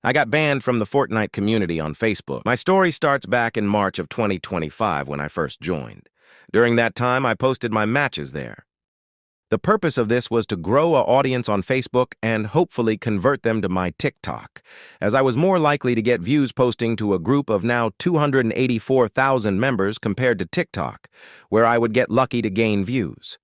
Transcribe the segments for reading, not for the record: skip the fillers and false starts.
I got banned from the Fortnite community on Facebook. My story starts back in March of 2025 when I first joined. During that time, I posted my matches there. The purpose of this was to grow an audience on Facebook and hopefully convert them to my TikTok, as I was more likely to get views posting to a group of now 284,000 members compared to TikTok, where I would get lucky to gain views.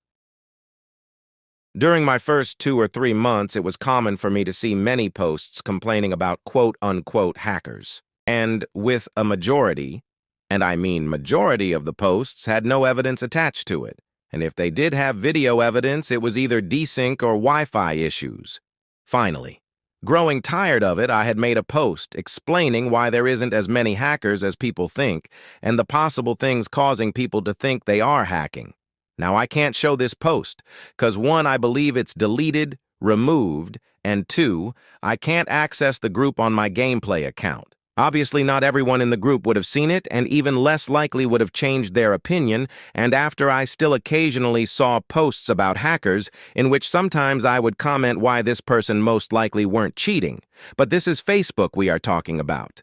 During my first 2 or 3 months, it was common for me to see many posts complaining about quote-unquote hackers. And with a majority, and I mean majority of the posts, had no evidence attached to it. And if they did have video evidence, it was either desync or Wi-Fi issues. Finally, growing tired of it, I had made a post explaining why there isn't as many hackers as people think and the possible things causing people to think they are hacking. Now, I can't show this post, because 1, I believe it's deleted, removed, and 2, I can't access the group on my gameplay account. Obviously, not everyone in the group would have seen it, and even less likely would have changed their opinion, and after I still occasionally saw posts about hackers, in which sometimes I would comment why this person most likely weren't cheating. But this is Facebook we are talking about.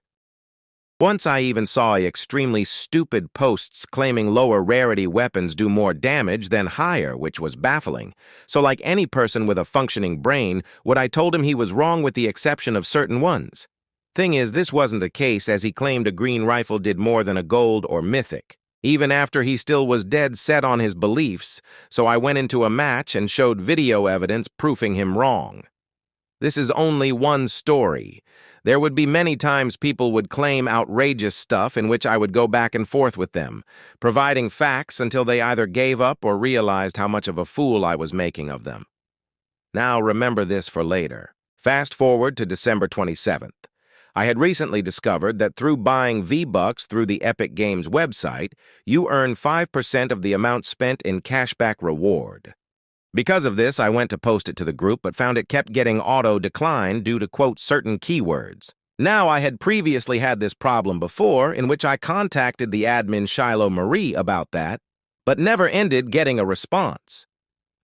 Once I even saw extremely stupid posts claiming lower rarity weapons do more damage than higher, which was baffling. So like any person with a functioning brain, what I told him he was wrong with the exception of certain ones. Thing is, this wasn't the case, as he claimed a green rifle did more than a gold or mythic, even after he still was dead set on his beliefs, so I went into a match and showed video evidence proving him wrong. This is only one story. There would be many times people would claim outrageous stuff in which I would go back and forth with them, providing facts until they either gave up or realized how much of a fool I was making of them. Now remember this for later. Fast forward to December 27th. I had recently discovered that through buying V-Bucks through the Epic Games website, you earn 5% of the amount spent in cashback reward. Because of this, I went to post it to the group, but found it kept getting auto-declined due to, quote, certain keywords. Now, I had previously had this problem before, in which I contacted the admin Shiloh Marie about that, but never ended getting a response.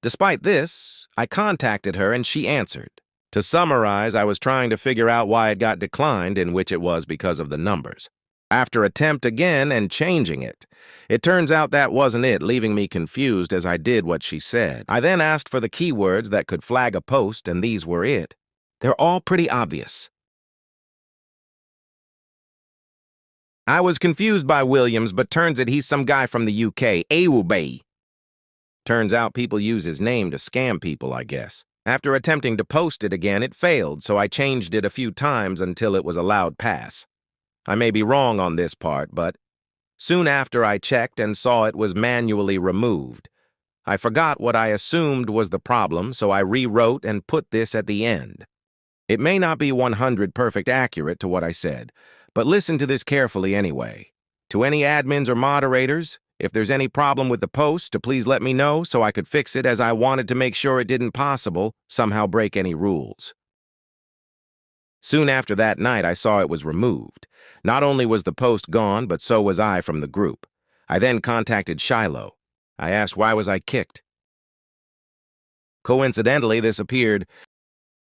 Despite this, I contacted her and she answered. To summarize, I was trying to figure out why it got declined, in which it was because of the numbers. After attempt again and changing it, it turns out that wasn't it, leaving me confused as I did what she said. I then asked for the keywords that could flag a post, and these were it. They're all pretty obvious. I was confused by Williams, but turns out he's some guy from the UK, Awubay. Turns out people use his name to scam people, I guess. After attempting to post it again, it failed, so I changed it a few times until it was allowed pass. I may be wrong on this part, but soon after I checked and saw it was manually removed. I forgot what I assumed was the problem, so I rewrote and put this at the end. It may not be 100% perfect accurate to what I said, but listen to this carefully anyway. To any admins or moderators, if there's any problem with the post, to please let me know so I could fix it, as I wanted to make sure it didn't possible somehow break any rules. Soon after that night, I saw it was removed. Not only was the post gone, but so was I from the group. I then contacted Shiloh. I asked why was I kicked. Coincidentally, this appeared,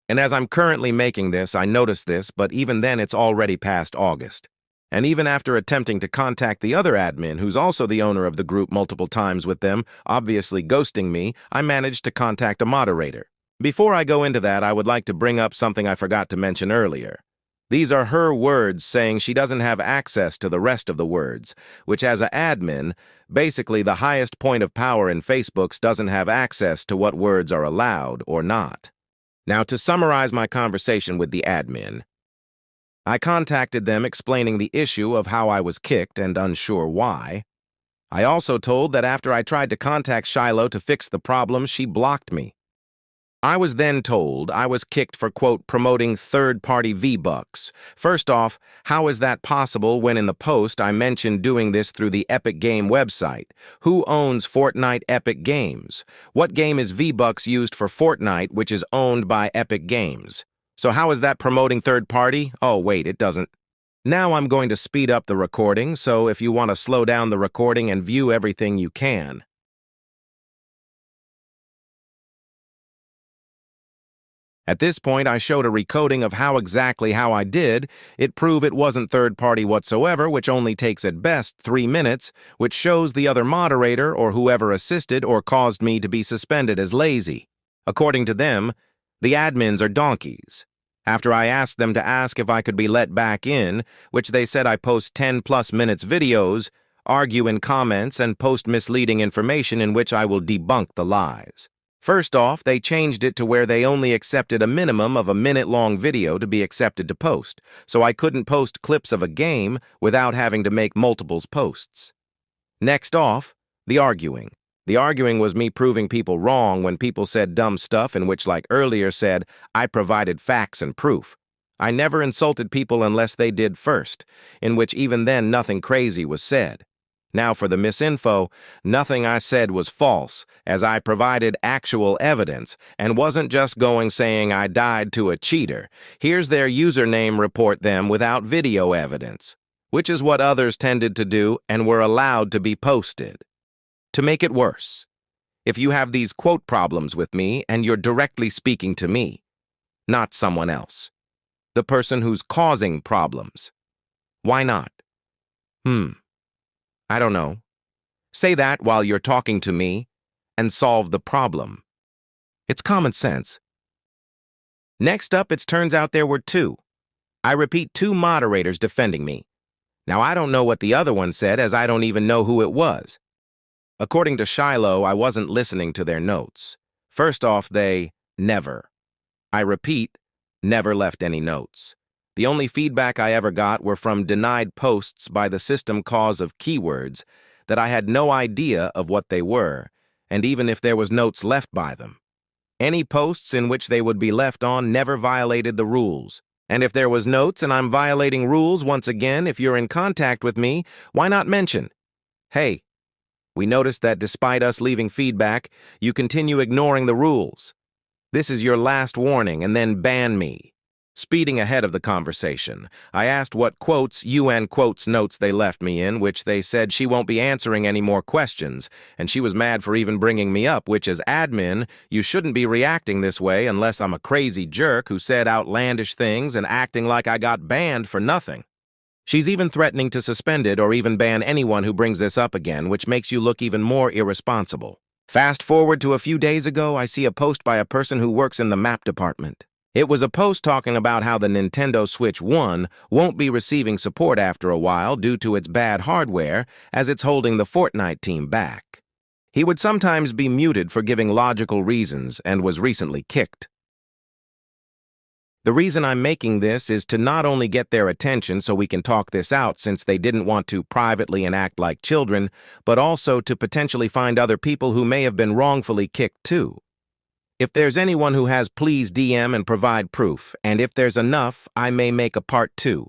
and as I'm currently making this, I noticed this, but even then it's already past August. And even after attempting to contact the other admin, who's also the owner of the group multiple times with them, obviously ghosting me, I managed to contact a moderator. Before I go into that, I would like to bring up something I forgot to mention earlier. These are her words saying she doesn't have access to the rest of the words, which as an admin, basically the highest point of power in Facebook's doesn't have access to what words are allowed or not. Now, to summarize my conversation with the admin, I contacted them explaining the issue of how I was kicked and unsure why. I also told that after I tried to contact Shiloh to fix the problem, she blocked me. I was then told I was kicked for, quote, promoting third-party V-Bucks. First off, how is that possible when in the post I mentioned doing this through the Epic Game website? Who owns Fortnite Epic Games? What game is V-Bucks used for Fortnite, which is owned by Epic Games? So how is that promoting third-party? Oh, wait, it doesn't. Now I'm going to speed up the recording, so if you want to slow down the recording and view everything, you can. At this point, I showed a recoding of exactly how I did. It proved it wasn't third-party whatsoever, which only takes at best 3 minutes, which shows the other moderator or whoever assisted or caused me to be suspended as lazy. According to them, the admins are donkeys. After I asked them to ask if I could be let back in, which they said I post 10+ minutes videos, argue in comments, and post misleading information in which I will debunk the lies. First off, they changed it to where they only accepted a minimum of a minute-long video to be accepted to post, so I couldn't post clips of a game without having to make multiples posts. Next off, the arguing. The arguing was me proving people wrong when people said dumb stuff in which, like earlier said, I provided facts and proof. I never insulted people unless they did first, in which even then nothing crazy was said. Now for the misinfo, nothing I said was false, as I provided actual evidence, and wasn't just going saying I died to a cheater. Here's their username report them without video evidence, which is what others tended to do and were allowed to be posted. To make it worse, if you have these quote problems with me and you're directly speaking to me, not someone else, the person who's causing problems, why not? I don't know. Say that while you're talking to me and solve the problem. It's common sense. Next up, it turns out there were two. I repeat, two moderators defending me. Now, I don't know what the other one said, as I don't even know who it was. According to Shiloh, I wasn't listening to their notes. First off, they never, I repeat, never left any notes. The only feedback I ever got were from denied posts by the system cause of keywords that I had no idea of what they were, and even if there was notes left by them. Any posts in which they would be left on never violated the rules. And if there was notes and I'm violating rules, once again, if you're in contact with me, why not mention, hey, we noticed that despite us leaving feedback, you continue ignoring the rules. This is your last warning, and then ban me. Speeding ahead of the conversation, I asked what quotes, UN quotes notes they left me in, which they said she won't be answering any more questions, and she was mad for even bringing me up, which as admin, you shouldn't be reacting this way unless I'm a crazy jerk who said outlandish things and acting like I got banned for nothing. She's even threatening to suspend it or even ban anyone who brings this up again, which makes you look even more irresponsible. Fast forward to a few days ago, I see a post by a person who works in the map department. It was a post talking about how the Nintendo Switch 1 won't be receiving support after a while due to its bad hardware, as it's holding the Fortnite team back. He would sometimes be muted for giving logical reasons and was recently kicked. The reason I'm making this is to not only get their attention so we can talk this out since they didn't want to privately and act like children, but also to potentially find other people who may have been wrongfully kicked too. If there's anyone who has, please DM and provide proof, and if there's enough, I may make a part 2.